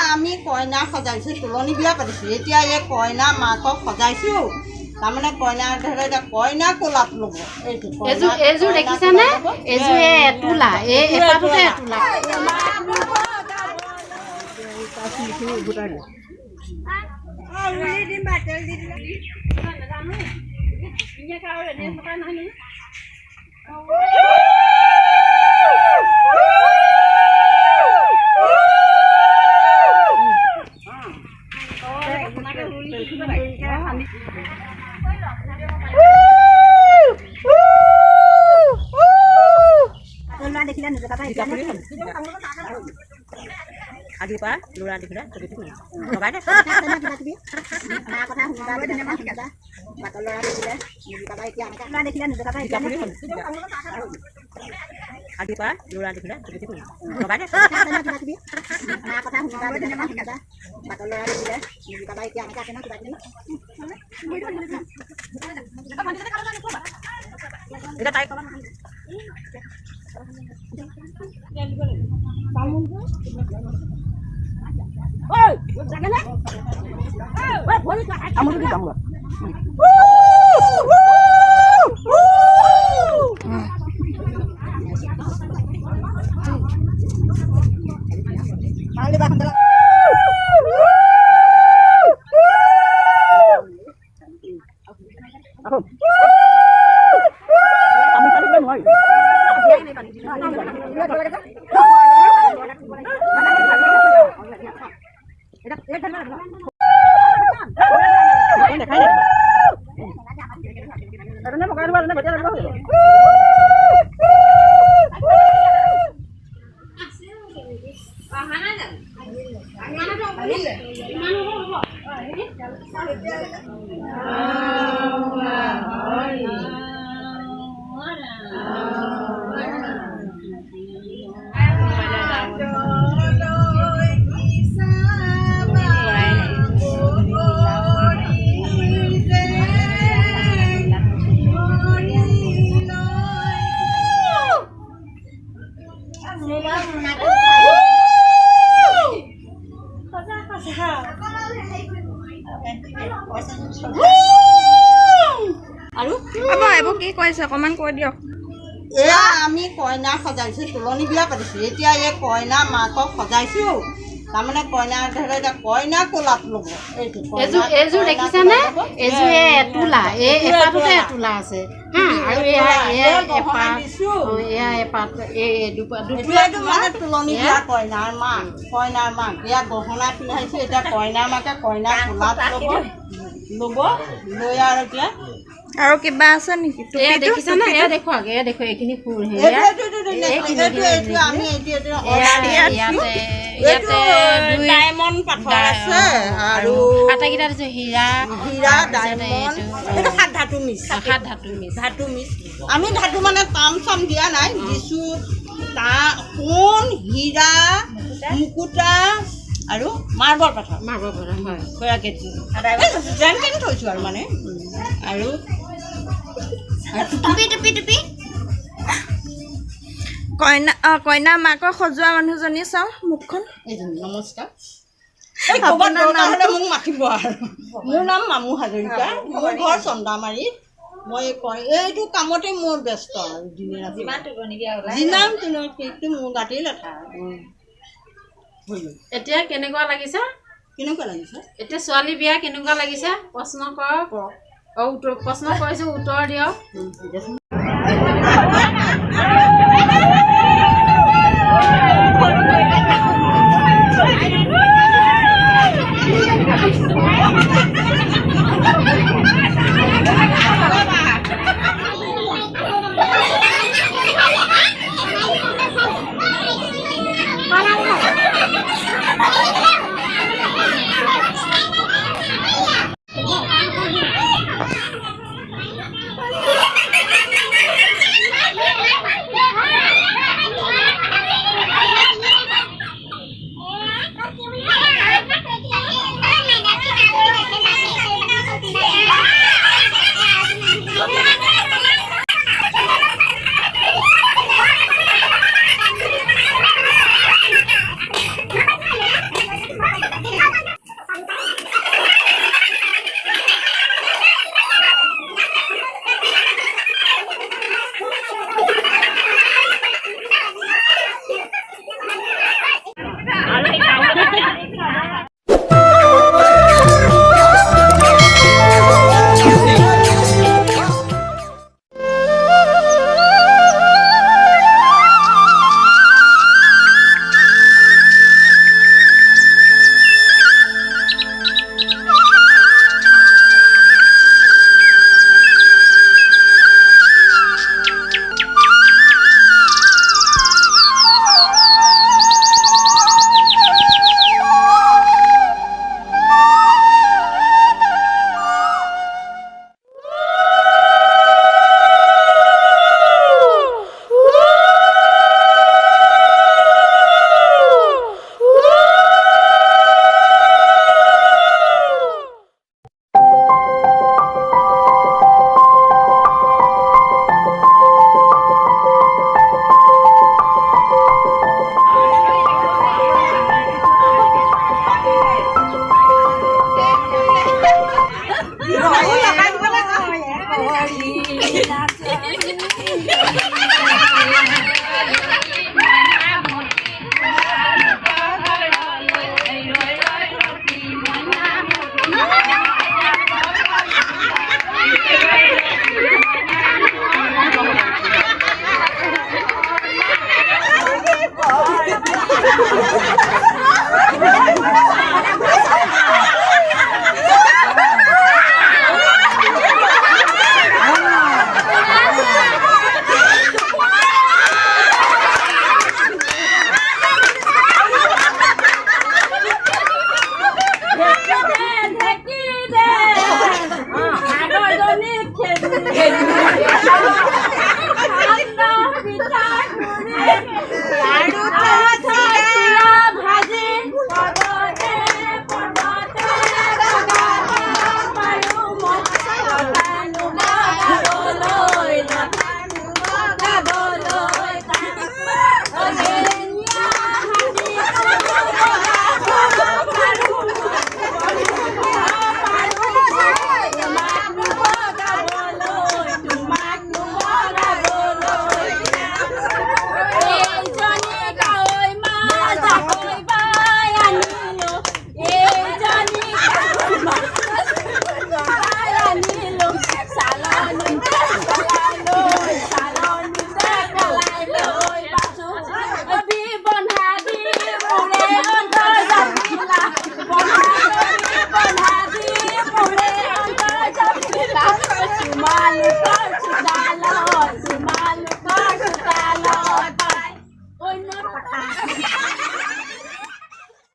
আমি কইনা সজাইছোঁ তুলনি বিয়া পাতিছোঁ এতিয়া এই কইনা মাকক সজাইছোঁ তাৰমানে কইনা ধৰে এতিয়া কইনা কোলাত ল'ব এইটো এইযোৰ দেখিছানে এইযোৰ এটোলা এই এপাটোতে এটোলা আজি পৰা ল'ৰা দেখিলে লগাই দে আজি পৰা ল'ৰা দেখিলে লগাই দে এতিয়া তাই কি কৈছে অকণমান কৈ দিয়ক এয়া আমি কইনা সজাইছোঁ তুলনি বিয়া পাতিছোঁ এতিয়া এই কইনা মাকক সজাইছোঁ তাৰমানে কইনা ধৰে এতিয়া কইনা কোলাত ল'ব এইটো এইযোৰ দেখিছানে এইযোৰ এটোলা এই এপাটোতে এটোলা আছে আৰু এপাত এইটো মানে তুলনি বিয়া কইনাৰ মাক এয়া গহনা পিন্ধাইছোঁ এতিয়া কইনাৰ মাকে কইনা কোলাত ল'ব লৈ আৰু এতিয়া আৰু কিবা আছে নেকি দেখিছানে এয়া দেখুৱাক এয়া দেখো এইখিনি ফুল ডায়মণ্ড পাথৰ আছে আৰু আটাইকেইটা দিছোঁ হীৰা ডায়মণ্ড সাত ধাতু মিছ আমি ধাতু মানে তাম চাম দিয়া নাই দিছোঁ সোণ হীৰা মুকুতা আৰু মাৰ্বল পাথৰ হয় যেন তেন থৈছোঁ আৰু মানে আৰু টুপি কইনা মাকক সজোৱা মানুহজনী চাওঁ মুখখন নমস্কাৰ মোক মাতিব আৰু মোৰ নাম মামু হাজৰিকা মোৰ ঘৰ চন্দামাৰীত মই এইটো কামতে মোৰ ব্যস্ত আৰু দিনে ৰাতি যিমান সেইটো মোৰ গাতেই লেঠা এতিয়া কেনেকুৱা লাগিছে এতিয়া ছোৱালী বিয়া কেনেকুৱা লাগিছে প্ৰশ্ন কৰক প্ৰশ্ন কৰিছোঁ উত্তৰ দিয়ক Happy